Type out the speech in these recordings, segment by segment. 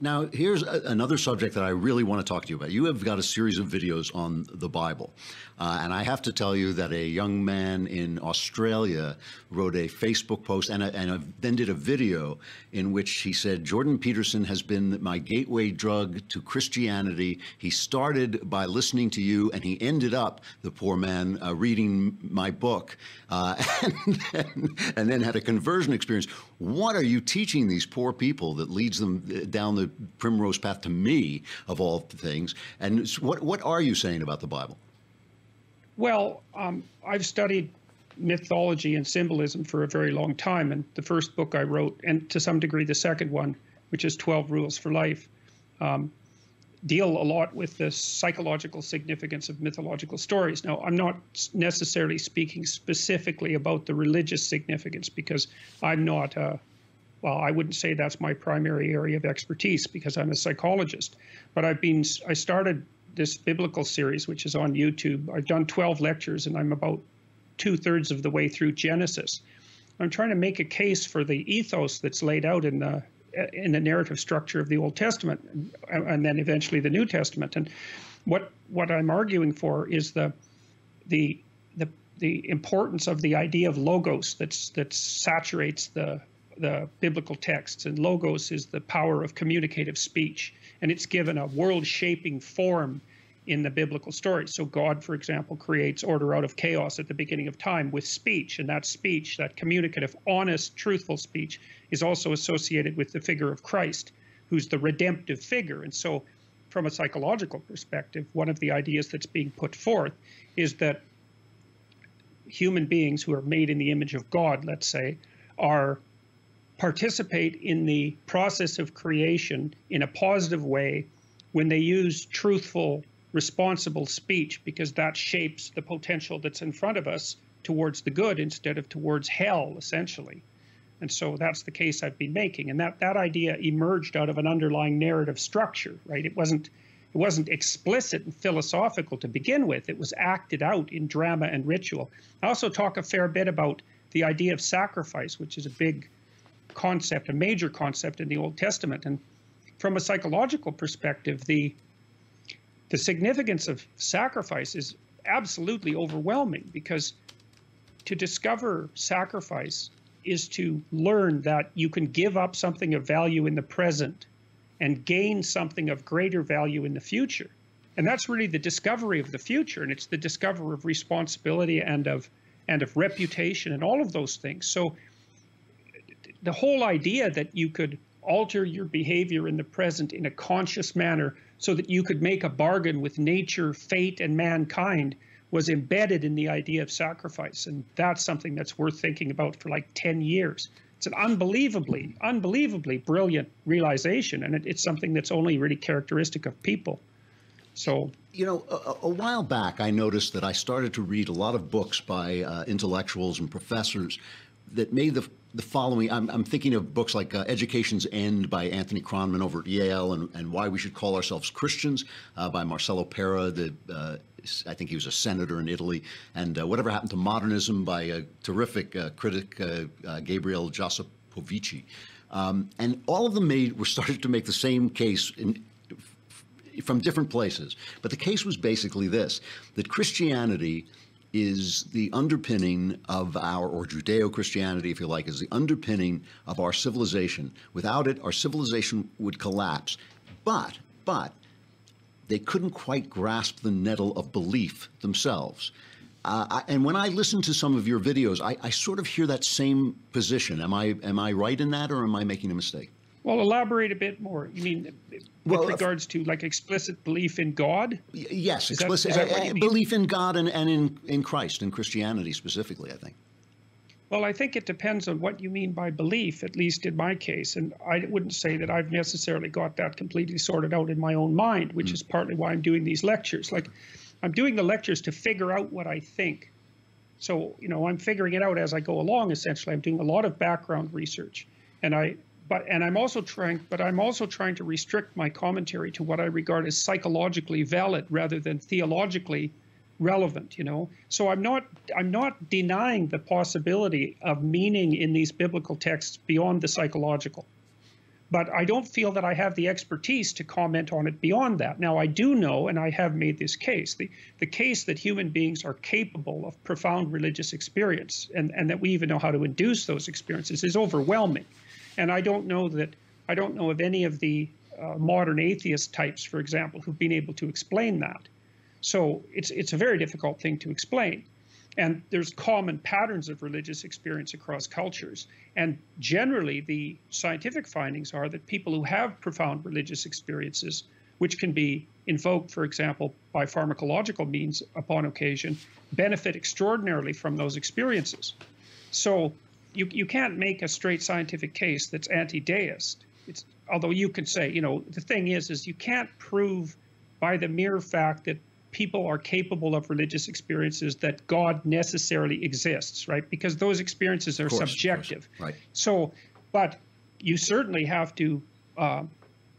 Now, here's another subject that I really want to talk to you about. You have got a series of videos on the Bible. And I have to tell you that a young man in Australia wrote a Facebook post and then did a video in which he said, Jordan Peterson has been my gateway drug to Christianity. He started by listening to you, and he ended up, the poor man, reading my book, and then had a conversion experience. What are you teaching these poor people that leads them down the primrose path to me, of all things? And what are you saying about the Bible? Well, I've studied mythology and symbolism for a very long time, and the first book I wrote, and to some degree the second one, which is 12 Rules for Life, deal a lot with the psychological significance of mythological stories. Now, I'm not necessarily speaking specifically about the religious significance, because I'm not well, I wouldn't say that's my primary area of expertise, because I'm a psychologist. But I started this biblical series, which is on YouTube. I've done 12 lectures, and I'm about 2/3 of the way through Genesis. I'm trying to make a case for the ethos that's laid out in the narrative structure of the Old Testament, and then eventually the New Testament. And what I'm arguing for is the importance of the idea of logos that saturates the biblical texts. And logos is the power of communicative speech, and it's given a world-shaping form in the biblical stories. So God, for example, creates order out of chaos at the beginning of time with speech, and that speech, that communicative, honest, truthful speech, is also associated with the figure of Christ, who's the redemptive figure. And so from a psychological perspective, one of the ideas that's being put forth is that human beings who are made in the image of God, let's say, participate in the process of creation in a positive way when they use truthful, responsible speech, because that shapes the potential that's in front of us towards the good instead of towards hell, essentially. And so that's the case I've been making. And that idea emerged out of an underlying narrative structure, right? It wasn't explicit and philosophical to begin with. It was acted out in drama and ritual. I also talk a fair bit about the idea of sacrifice, which is a big concept, a major concept in the Old Testament. And from a psychological perspective, the significance of sacrifice is absolutely overwhelming, because to discover sacrifice is to learn that you can give up something of value in the present and gain something of greater value in the future. And that's really the discovery of the future, and it's the discovery of responsibility and of reputation and all of those things. So the whole idea that you could alter your behavior in the present in a conscious manner so that you could make a bargain with nature, fate, and mankind was embedded in the idea of sacrifice. And that's something that's worth thinking about for like 10 years. It's an unbelievably brilliant realization, and it's something that's only really characteristic of people. So, you know, a while back, I noticed that I started to read a lot of books by intellectuals and professors that made the following. I'm thinking of books like Education's End by Anthony Kronman over at Yale, and Why We Should Call Ourselves Christians by Marcello Pera, I think he was a senator in Italy, and Whatever Happened to Modernism by a terrific critic, Gabriel Josipovici. And all of them were started to make the same case from different places. But the case was basically this, that Christianity is the underpinning of or Judeo-Christianity, if you like, is the underpinning of our civilization. Without it, our civilization would collapse. But they couldn't quite grasp the nettle of belief themselves. And when I listen to some of your videos, I sort of hear that same position. Am I right in that, or am I making a mistake? Well, elaborate a bit more. You mean with regards to like explicit belief in God? Yes, explicit belief in God and in Christ, in Christianity specifically, I think. Well, I think it depends on what you mean by belief, at least in my case. And I wouldn't say that I've necessarily got that completely sorted out in my own mind, which is partly why I'm doing these lectures. Like, I'm doing the lectures to figure out what I think. So, you know, I'm figuring it out as I go along, essentially. I'm doing a lot of background research. I'm also trying to restrict my commentary to what I regard as psychologically valid rather than theologically relevant, you know. So I'm not denying the possibility of meaning in these biblical texts beyond the psychological. But I don't feel that I have the expertise to comment on it beyond that. Now, I do know, and I have made this case, the case that human beings are capable of profound religious experience, and that we even know how to induce those experiences, is overwhelming. And I don't know of any of the modern atheist types, for example, who've been able to explain that. So it's a very difficult thing to explain. And there's common patterns of religious experience across cultures. And generally, the scientific findings are that people who have profound religious experiences, which can be invoked, for example, by pharmacological means upon occasion, benefit extraordinarily from those experiences. So you can't make a straight scientific case that's anti-deist. Although you could say, the thing is you can't prove by the mere fact that people are capable of religious experiences that God necessarily exists, right? Because those experiences are subjective. Right. So, but you certainly have to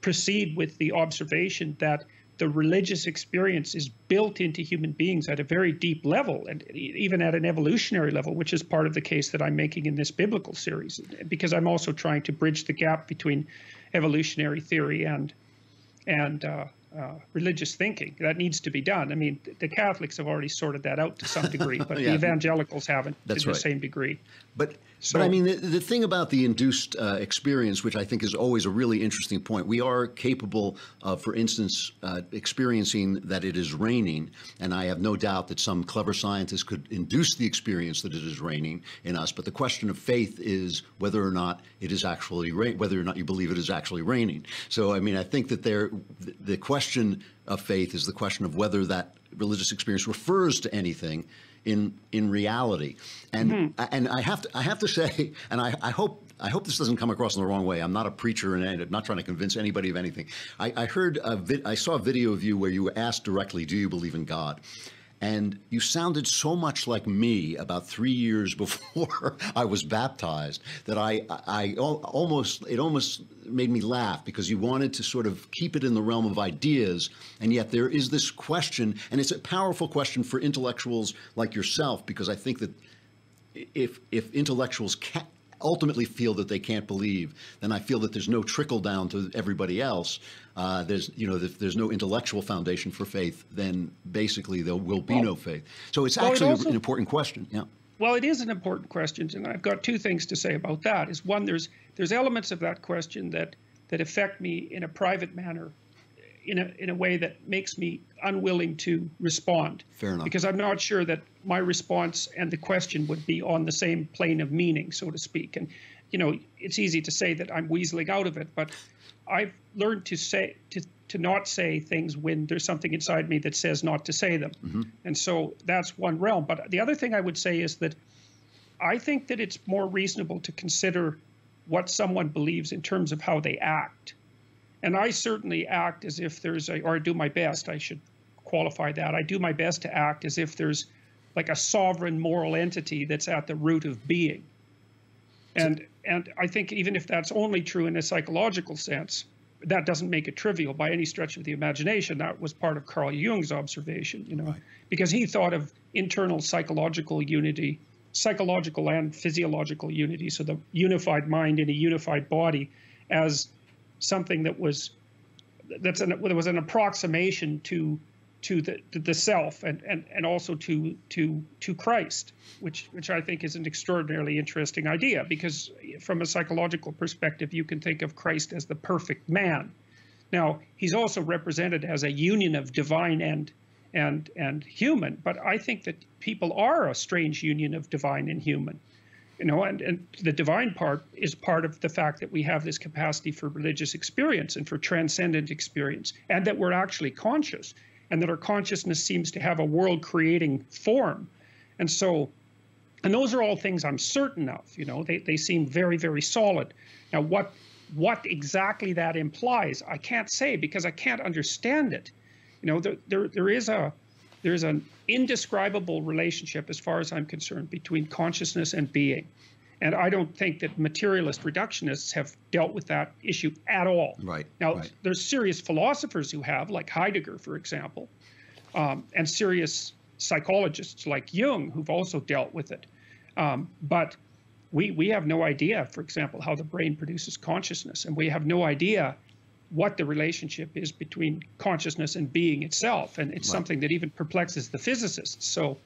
proceed with the observation that the religious experience is built into human beings at a very deep level, and even at an evolutionary level, which is part of the case that I'm making in this biblical series, because I'm also trying to bridge the gap between evolutionary theory and religious thinking. That needs to be done. I mean, the Catholics have already sorted that out to some degree, but the evangelicals haven't to the same degree. But I mean, the thing about the induced experience, which I think is always a really interesting point, we are capable of, for instance, experiencing that it is raining, and I have no doubt that some clever scientists could induce the experience that it is raining in us. But the question of faith is whether or not it is actually whether or not you believe it is actually raining. So, I mean, I think that the question of faith is the question of whether that religious experience refers to anything in reality. And and I have to say, and I hope this doesn't come across in the wrong way. I'm not a preacher and I'm not trying to convince anybody of anything. I saw a video of you where you were asked directly, "Do you believe in God?" And you sounded so much like me about 3 years before I was baptized that it almost made me laugh, because you wanted to sort of keep it in the realm of ideas, and yet there is this question, and it's a powerful question for intellectuals like yourself, because I think that if intellectuals ultimately feel that they can't believe, then I feel that there's no trickle down to everybody else. If there's no intellectual foundation for faith, then basically there will be no faith. So it's actually an important question. Yeah. Well, it is an important question, and I've got two things to say about that. Is one, there's elements of that question that affect me in a private manner, in a way that makes me unwilling to respond. Fair enough. Because I'm not sure that my response and the question would be on the same plane of meaning, so to speak. And it's easy to say that I'm weaseling out of it, but I've learned to not say things when there's something inside me that says not to say them. Mm-hmm. And so that's one realm. But the other thing I would say is that I think that it's more reasonable to consider what someone believes in terms of how they act. And I certainly act as if or do my best, I should qualify that. I do my best to act as if there's like a sovereign moral entity that's at the root of being. And I think even if that's only true in a psychological sense, that doesn't make it trivial by any stretch of the imagination. That was part of Carl Jung's observation, right. Because he thought of internal psychological unity, psychological and physiological unity, so the unified mind in a unified body, as something that was an approximation to the self and also to Christ, which I think is an extraordinarily interesting idea, because from a psychological perspective, you can think of Christ as the perfect man. Now, he's also represented as a union of divine and human, but I think that people are a strange union of divine and human. And the divine part is part of the fact that we have this capacity for religious experience and for transcendent experience, and that we're actually conscious, and that our consciousness seems to have a world-creating form. And those are all things I'm certain of. They seem very, very solid. Now, what exactly that implies, I can't say, because I can't understand it. There's an indescribable relationship, as far as I'm concerned, between consciousness and being. And I don't think that materialist reductionists have dealt with that issue at all. Right. Now, there's serious philosophers who have, like Heidegger, for example, and serious psychologists like Jung who've also dealt with it. But we have no idea, for example, how the brain produces consciousness, and we have no idea what the relationship is between consciousness and being itself, and it's something that even perplexes the physicists. So